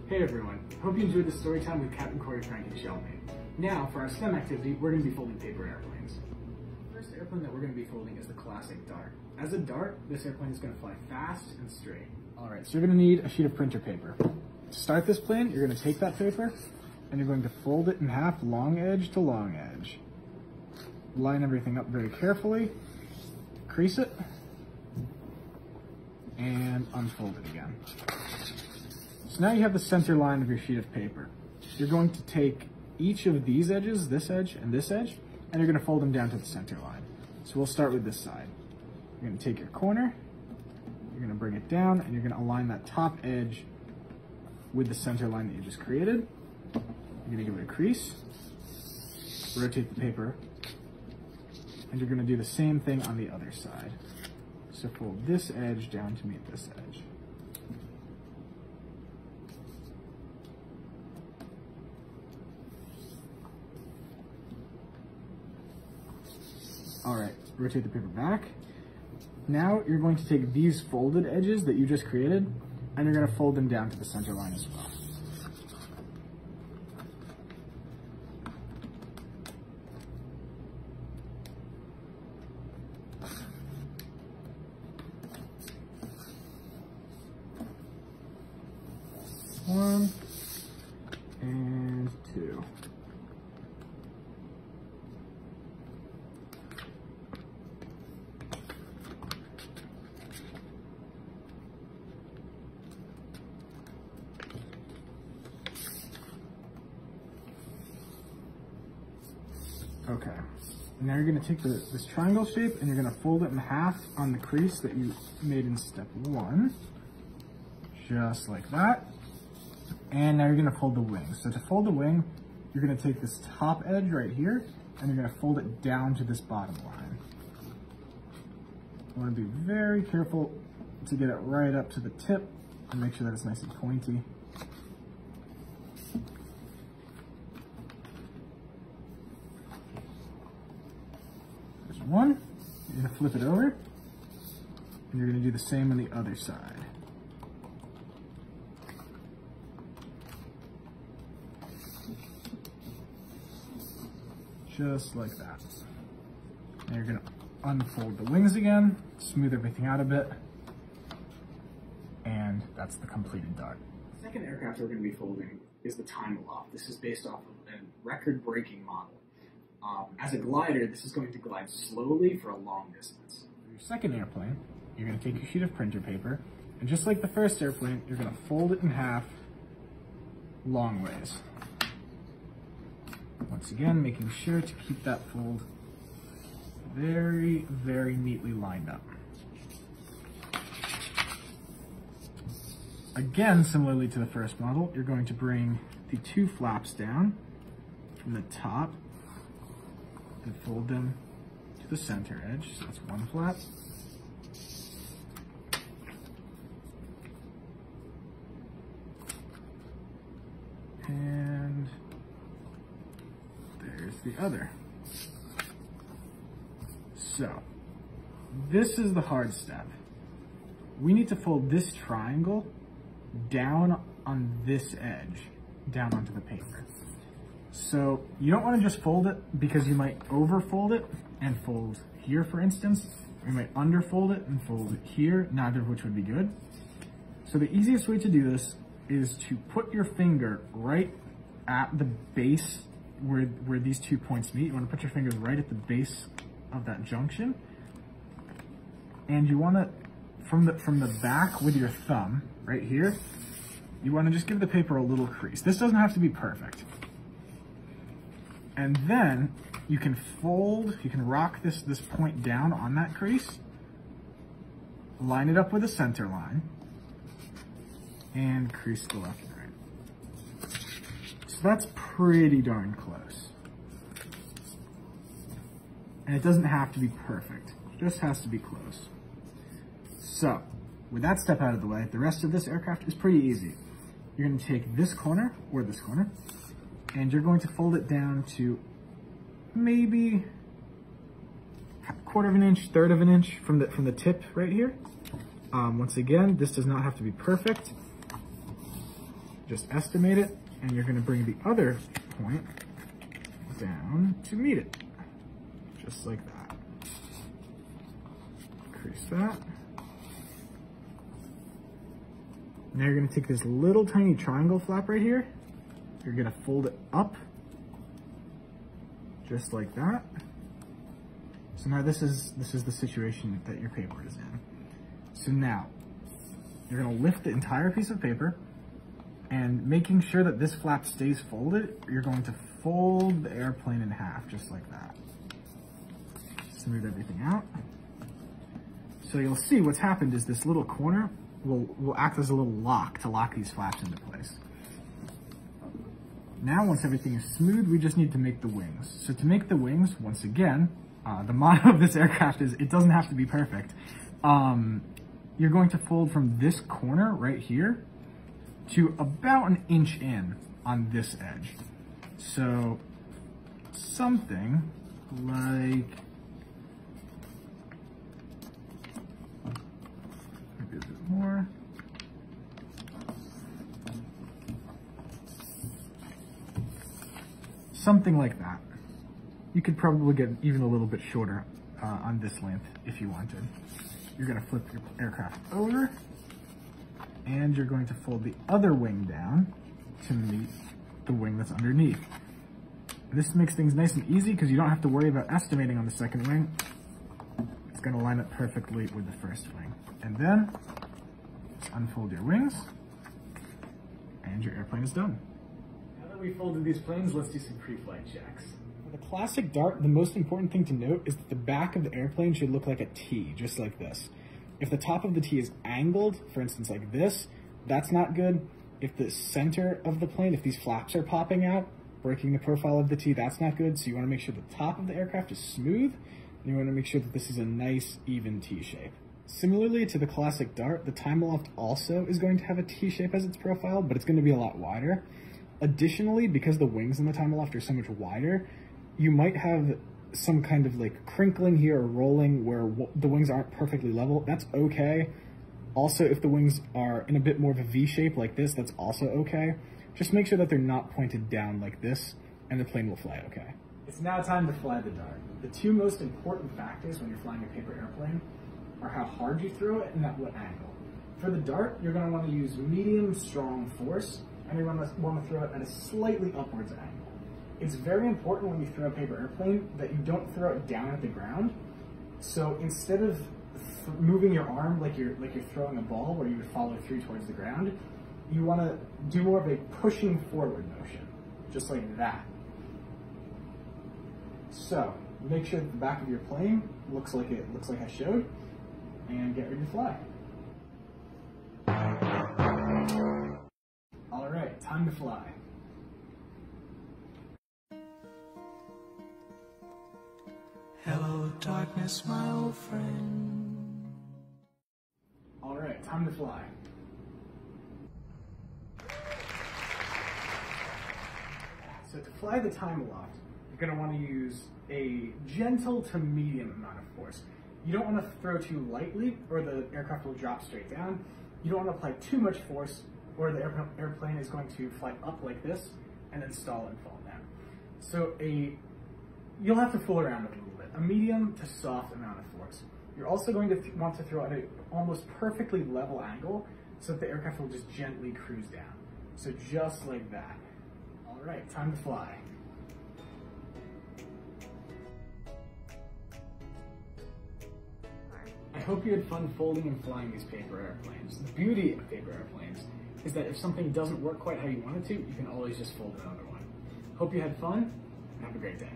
Hey everyone, hope you enjoyed the story time with Captain Corey, Frank, and Shelby. Now, for our STEM activity, we're going to be folding paper airplanes. The first airplane that we're going to be folding is the classic dart. As a dart, this airplane is going to fly fast and straight. Alright, so you're going to need a sheet of printer paper. To start this plane, you're going to take that paper, and you're going to fold it in half, long edge to long edge. Line everything up very carefully, crease it, and unfold it again. So now you have the center line of your sheet of paper. You're going to take each of these edges, this edge and this edge, and you're going to fold them down to the center line. So we'll start with this side. You're going to take your corner, you're going to bring it down, and you're going to align that top edge with the center line that you just created. You're going to give it a crease, rotate the paper, and you're going to do the same thing on the other side. So fold this edge down to meet this edge. All right, rotate the paper back. Now you're going to take these folded edges that you just created, and you're going to fold them down to the center line as well. One and two. Okay, now you're going to take this triangle shape and you're going to fold it in half on the crease that you made in step one, just like that. And now you're going to fold the wing. So to fold the wing, you're going to take this top edge right here and you're going to fold it down to this bottom line. You want to be very careful to get it right up to the tip and make sure that it's nice and pointy. There's one. You're going to flip it over and you're going to do the same on the other side. Just like that. Now you're going to unfold the wings again, smooth everything out a bit, and that's the completed dart. The second aircraft we're going to be folding is the Time Aloft. This is based off of a record-breaking model. As a glider, this is going to glide slowly for a long distance. For your second airplane, you're going to take your sheet of printer paper, and just like the first airplane, you're going to fold it in half long ways. Once again, making sure to keep that fold very, very neatly lined up. Again, similarly to the first model, you're going to bring the two flaps down from the top and fold them to the center edge. So that's one flap. And there's the other. So, this is the hard step. We need to fold this triangle down on this edge, down onto the paper. So, you don't want to just fold it because you might overfold it and fold here, for instance. You might underfold it and fold it here, neither of which would be good. So the easiest way to do this is to put your finger right at the base where these 2 points meet. You want to put your fingers right at the base of that junction, and you want to, from the back with your thumb right here, you want to just give the paper a little crease. This doesn't have to be perfect. And then you can fold, you can rock this point down on that crease, line it up with the center line, and crease the left and right. So that's pretty darn close. And it doesn't have to be perfect, it just has to be close. So, with that step out of the way, the rest of this aircraft is pretty easy. You're going to take this corner, or this corner, and you're going to fold it down to maybe a quarter of an inch, third of an inch from the tip right here. Once again, this does not have to be perfect. Just estimate it, and you're gonna bring the other point down to meet it. Just like that. Increase that. Now you're gonna take this little tiny triangle flap right here. You're gonna fold it up, just like that. So now this is the situation that your paper is in. So now, you're gonna lift the entire piece of paper, and making sure that this flap stays folded, you're going to fold the airplane in half, just like that. Smooth everything out. So you'll see what's happened is this little corner will act as a little lock to lock these flaps into place. Now, once everything is smooth, we just need to make the wings. So to make the wings, once again, the motto of this aircraft is it doesn't have to be perfect. You're going to fold from this corner right here to about an inch in on this edge. So something like, maybe a bit more. Something like that. You could probably get even a little bit shorter on this length if you wanted. You're gonna flip your aircraft over, and you're going to fold the other wing down to meet the wing that's underneath. This makes things nice and easy because you don't have to worry about estimating on the second wing. It's gonna line up perfectly with the first wing. And then, just unfold your wings, and your airplane is done. Now that we've folded these planes, let's do some pre-flight checks. For the classic Dart, the most important thing to note is that the back of the airplane should look like a T, just like this. If the top of the T is angled, for instance like this, that's not good. If the center of the plane, if these flaps are popping out, breaking the profile of the T, that's not good. So you want to make sure the top of the aircraft is smooth, and you want to make sure that this is a nice, even T shape. Similarly to the classic Dart, the time aloft also is going to have a T shape as its profile, but it's going to be a lot wider. Additionally, because the wings in the time aloft are so much wider, you might have some kind of like crinkling here or rolling where the wings aren't perfectly level. That's okay. Also, if the wings are in a bit more of a V shape like this, that's also okay. Just make sure that they're not pointed down like this, and the plane will fly okay. It's now time to fly the Dart. The two most important factors when you're flying a paper airplane are how hard you throw it and at what angle. For the Dart, you're going to want to use medium strong force, and you're going to want to throw it at a slightly upwards angle. It's very important when you throw a paper airplane that you don't throw it down at the ground. So instead of moving your arm like you're throwing a ball where you would follow through towards the ground, you want to do more of a pushing forward motion, just like that. So make sure that the back of your plane looks like I showed, and get ready to fly. All right, time to fly. Hello, darkness, my old friend. All right, time to fly. So to fly the time aloft, you're going to want to use a gentle to medium amount of force. You don't want to throw too lightly or the aircraft will drop straight down. You don't want to apply too much force or the airplane is going to fly up like this and then stall and fall down. So you'll have to fool around with it a little bit. A medium to soft amount of force. You're also going to want to throw at an almost perfectly level angle so that the aircraft will just gently cruise down. So just like that. All right, time to fly. I hope you had fun folding and flying these paper airplanes. The beauty of paper airplanes is that if something doesn't work quite how you want it to, you can always just fold another one. Hope you had fun, and have a great day.